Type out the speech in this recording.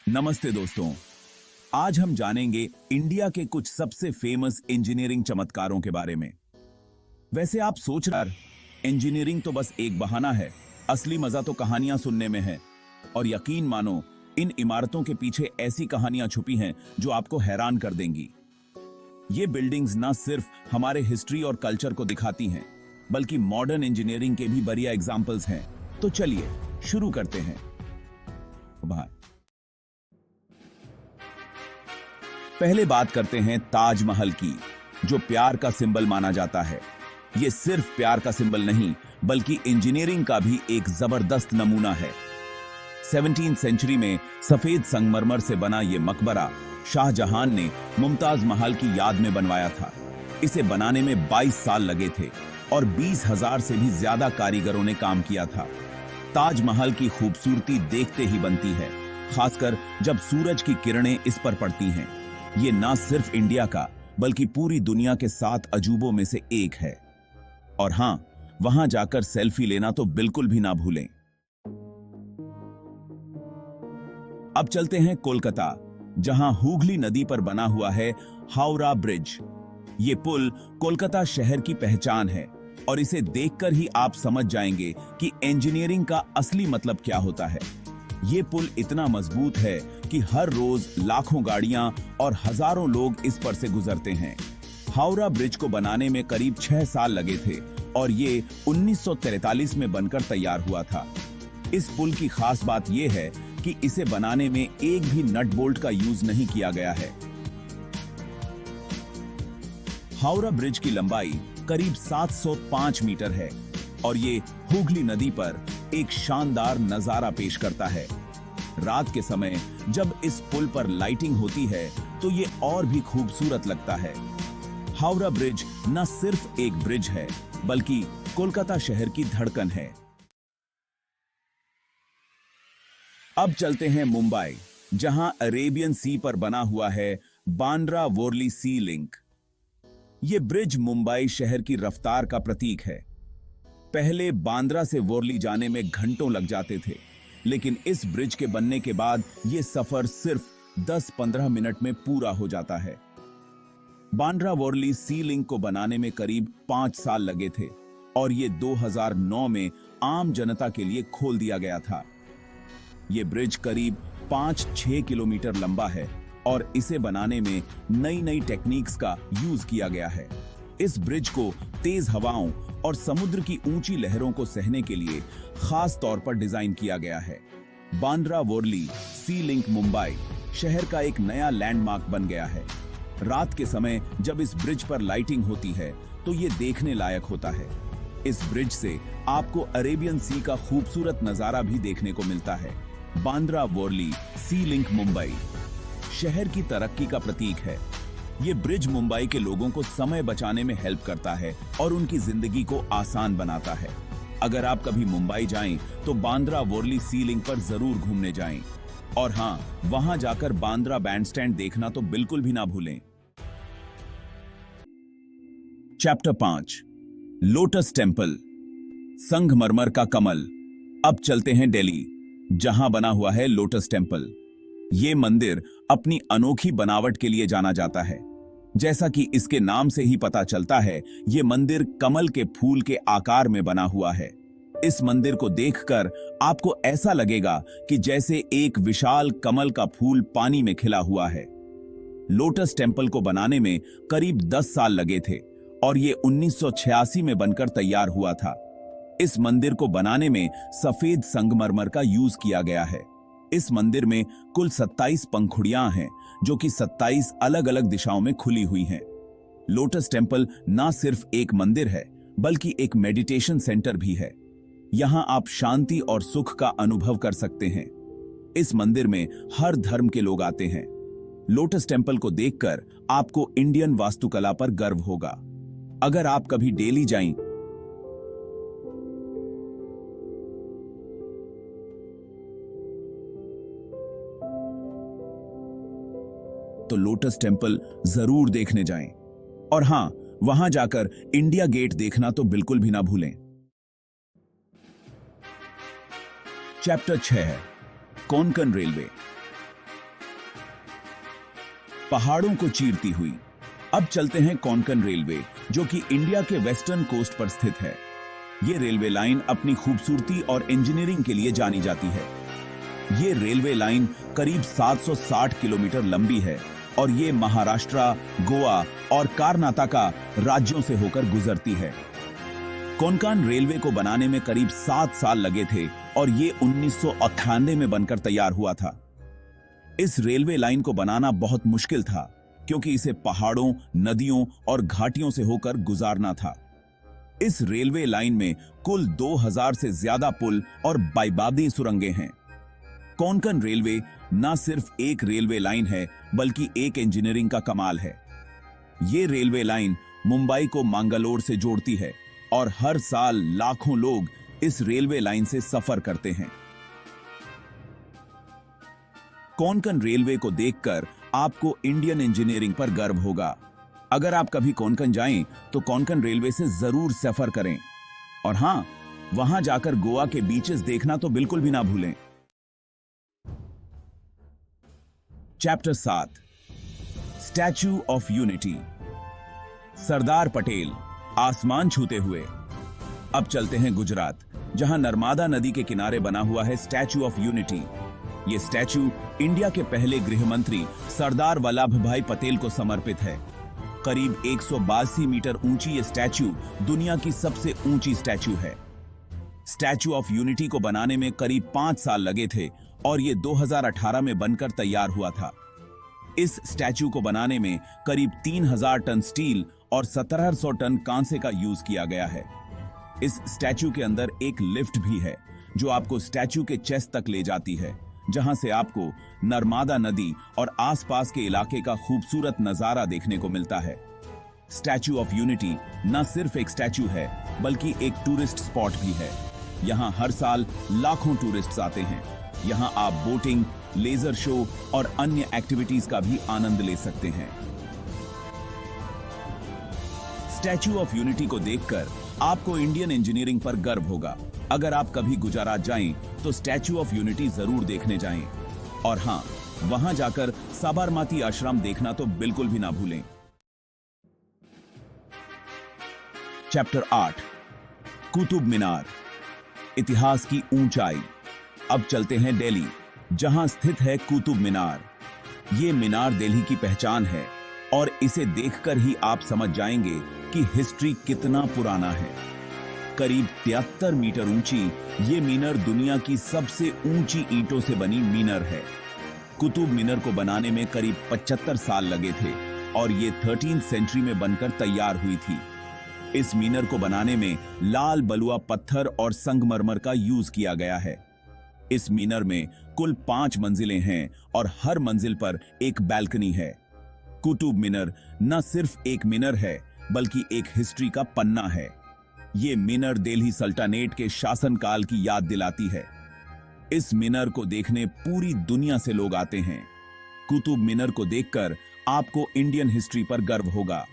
नमस्ते दोस्तों। आज हम जानेंगे इंडिया के कुछ सबसे फेमस इंजीनियरिंग चमत्कारों के बारे में। वैसे आप सोच रहे इंजीनियरिंग तो बस एक बहाना है, असली मजा तो कहानियां सुनने में है। और यकीन मानो, इन इमारतों के पीछे ऐसी कहानियां छुपी हैं जो आपको हैरान कर देंगी। ये बिल्डिंग्स ना सिर्फ हमारे हिस्ट्री और कल्चर को दिखाती हैं, बल्कि मॉडर्न इंजीनियरिंग के भी बढ़िया एग्जाम्पल्स हैं। तो चलिए शुरू करते हैं। पहले बात करते हैं ताजमहल की, जो प्यार का सिंबल माना जाता है। ये सिर्फ प्यार का सिंबल नहीं, बल्कि इंजीनियरिंग का भी एक जबरदस्त नमूना है। 17वीं सेंचुरी में सफेद संगमरमर से बना ये मकबरा शाहजहां ने मुमताज महल की याद में बनवाया था। इसे बनाने में 22 साल लगे थे और 20,000 से भी ज्यादा कारीगरों ने काम किया था। ताजमहल की खूबसूरती देखते ही बनती है, खासकर जब सूरज की किरणें इस पर पड़ती हैं। ये ना सिर्फ इंडिया का, बल्कि पूरी दुनिया के 7 अजूबों में से एक है। और हां, वहां जाकर सेल्फी लेना तो बिल्कुल भी ना भूलें। अब चलते हैं कोलकाता, जहां हुगली नदी पर बना हुआ है हावड़ा ब्रिज। ये पुल कोलकाता शहर की पहचान है और इसे देखकर ही आप समझ जाएंगे कि इंजीनियरिंग का असली मतलब क्या होता है। ये पुल इतना मजबूत है कि हर रोज लाखों गाड़ियां और हजारों लोग इस पर से गुजरते हैं। हावड़ा ब्रिज को बनाने में करीब 6 साल लगे थे और ये 1943 में बनकर तैयार हुआ था। इस पुल की खास बात यह है कि इसे बनाने में एक भी नट बोल्ट का यूज नहीं किया गया है। हावड़ा ब्रिज की लंबाई करीब 705 मीटर है और ये हुगली नदी पर एक शानदार नजारा पेश करता है। रात के समय जब इस पुल पर लाइटिंग होती है तो ये और भी खूबसूरत लगता है। हावड़ा ब्रिज न सिर्फ एक ब्रिज है, बल्कि कोलकाता शहर की धड़कन है। अब चलते हैं मुंबई, जहां अरेबियन सी पर बना हुआ है बांद्रा वोरली सी लिंक। ये ब्रिज मुंबई शहर की रफ्तार का प्रतीक है। पहले बांद्रा से वोरली जाने में घंटों लग जाते थे, लेकिन इस ब्रिज के बनने के बाद यह सफर सिर्फ 10-15 मिनट में पूरा हो जाता है। बांद्रा वोरली सी लिंक को बनाने में करीब 5 साल लगे थे और यह 2009 में आम जनता के लिए खोल दिया गया था। यह ब्रिज करीब 5-6 किलोमीटर लंबा है और इसे बनाने में नई नई टेक्निक्स का यूज किया गया है। इस ब्रिज को तेज हवाओं और समुद्र की ऊंची लहरों को सहने के लिए खास तौर पर डिजाइन किया गया है। बांद्रा वोरली सी लिंक मुंबई शहर का एक नया लैंडमार्क बन गया है। रात के समय जब इस ब्रिज पर लाइटिंग होती है तो ये देखने लायक होता है। इस ब्रिज से आपको अरेबियन सी का खूबसूरत नजारा भी देखने को मिलता है। बांद्रा वोरली सी लिंक मुंबई शहर की तरक्की का प्रतीक है। ये ब्रिज मुंबई के लोगों को समय बचाने में हेल्प करता है और उनकी जिंदगी को आसान बनाता है। अगर आप कभी मुंबई जाएं तो बांद्रा वोरली सी लिंक पर जरूर घूमने जाएं। और हां, वहां जाकर बांद्रा बैंडस्टैंड देखना तो बिल्कुल भी ना भूलें। चैप्टर 5, लोटस टेम्पल, संगमरमर का कमल। अब चलते हैं दिल्ली, जहां बना हुआ है लोटस टेम्पल। ये मंदिर अपनी अनोखी बनावट के लिए जाना जाता है। जैसा कि इसके नाम से ही पता चलता है, ये मंदिर कमल के फूल के आकार में बना हुआ है। इस मंदिर को देखकर आपको ऐसा लगेगा कि जैसे एक विशाल कमल का फूल पानी में खिला हुआ है। लोटस टेम्पल को बनाने में करीब 10 साल लगे थे और ये 1986 में बनकर तैयार हुआ था। इस मंदिर को बनाने में सफेद संगमरमर का यूज किया गया है। इस मंदिर में कुल 27 पंखुड़ियां हैं, जो कि 27 अलग अलग दिशाओं में खुली हुई हैं। लोटस टेम्पल ना सिर्फ एक मंदिर है, बल्कि एक मेडिटेशन सेंटर भी है। यहां आप शांति और सुख का अनुभव कर सकते हैं। इस मंदिर में हर धर्म के लोग आते हैं। लोटस टेम्पल को देखकर आपको इंडियन वास्तुकला पर गर्व होगा। अगर आप कभी दिल्ली जाएं तो लोटस टेम्पल जरूर देखने जाएं। और हां, वहां जाकर इंडिया गेट देखना तो बिल्कुल भी ना भूलें। चैप्टर 6 है कोंकण रेलवे। पहाड़ों को चीरती हुई। अब चलते हैं कोंकण रेलवे, जो कि इंडिया के वेस्टर्न कोस्ट पर स्थित है। ये रेलवे लाइन अपनी खूबसूरती और इंजीनियरिंग के लिए जानी जाती है। ये रेलवे लाइन करीब 760 किलोमीटर लंबी है और ये महाराष्ट्र, गोवा और कर्नाटका राज्यों से होकर गुजरती है। कोंकण रेलवे को बनाने में करीब 7 साल लगे थे और ये 1998 में बनकर तैयार हुआ था। इस रेलवे लाइन को बनाना बहुत मुश्किल था क्योंकि इसे पहाड़ों, नदियों और घाटियों से होकर गुजारना था। इस रेलवे लाइन में कुल 2000 से ज्यादा पुल और बाइबादी सुरंगें हैं। कोंकण रेलवे न सिर्फ एक रेलवे लाइन है बल्कि एक इंजीनियरिंग का कमाल है। ये रेलवे लाइन मुंबई को मंगलोर से जोड़ती है और हर साल लाखों लोग इस रेलवे लाइन से सफर करते हैं। कोंकण रेलवे को देखकर आपको इंडियन इंजीनियरिंग पर गर्व होगा। अगर आप कभी कोंकण जाएं तो कोंकण रेलवे से जरूर सफर करें। और हां, वहां जाकर गोवा के बीचेस देखना तो बिल्कुल भी ना भूलें। Chapter 7, statue of unity. Sardar Patel आसमान छूते हुए। अब चलते हैं गुजरात, जहां नर्मदा नदी के किनारे बना हुआ है स्टैच्यू ऑफ यूनिटी। यह स्टैच्यू इंडिया के पहले गृह मंत्री सरदार वल्लभ भाई पटेल को समर्पित है। करीब 182 मीटर ऊंची यह स्टैच्यू दुनिया की सबसे ऊंची स्टैच्यू है। स्टैच्यू ऑफ यूनिटी को बनाने में करीब 5 साल लगे थे और यह 2018 में बनकर तैयार हुआ था। इस स्टैच्यू को बनाने में करीब 3000 टन स्टील और 1700 टन कांसे का यूज किया गया है। इस स्टैच्यू के अंदर एक लिफ्ट भी है जो आपको स्टैच्यू के चेस्ट तक ले जाती है, जहां से आपको नर्मदा नदी और आसपास के इलाके का खूबसूरत नजारा देखने को मिलता है। स्टैच्यू ऑफ यूनिटी न सिर्फ एक स्टैच्यू है बल्कि एक टूरिस्ट स्पॉट भी है। यहां हर साल लाखों टूरिस्ट्स आते हैं। यहां आप बोटिंग, लेजर शो और अन्य एक्टिविटीज का भी आनंद ले सकते हैं। स्टैच्यू ऑफ यूनिटी को देखकर आपको इंडियन इंजीनियरिंग पर गर्व होगा। अगर आप कभी गुजरात जाएं तो स्टैच्यू ऑफ यूनिटी जरूर देखने जाएं। और हां, वहां जाकर साबरमती आश्रम देखना तो बिल्कुल भी ना भूलें। चैप्टर 8, कुतुब मीनार, इतिहास की ऊंचाई। अब चलते हैं दिल्ली, जहां स्थित है कुतुब मीनार। यह मीनार दिल्ली की पहचान है और इसे देखकर ही आप समझ जाएंगे कि हिस्ट्री कितना पुराना है। करीब 73 मीटर ऊंची ये मीनार दुनिया की सबसे ऊंची ईंटों से बनी मीनार है। कुतुब मीनार को बनाने में करीब 75 साल लगे थे और ये 13वीं सेंचुरी में बनकर तैयार हुई थी। इस मीनार को बनाने में लाल बलुआ पत्थर और संगमरमर का यूज किया गया है। इस मीनार में कुल 5 मंजिलें हैं और हर मंजिल पर एक बैल्कनी है। कुतुब मीनार न सिर्फ एक मीनार है बल्कि एक हिस्ट्री का पन्ना है। ये मीनार दिल्ली सल्तनत के शासनकाल की याद दिलाती है। इस मीनार को देखने पूरी दुनिया से लोग आते हैं। कुतुब मीनार को देखकर आपको इंडियन हिस्ट्री पर गर्व होगा।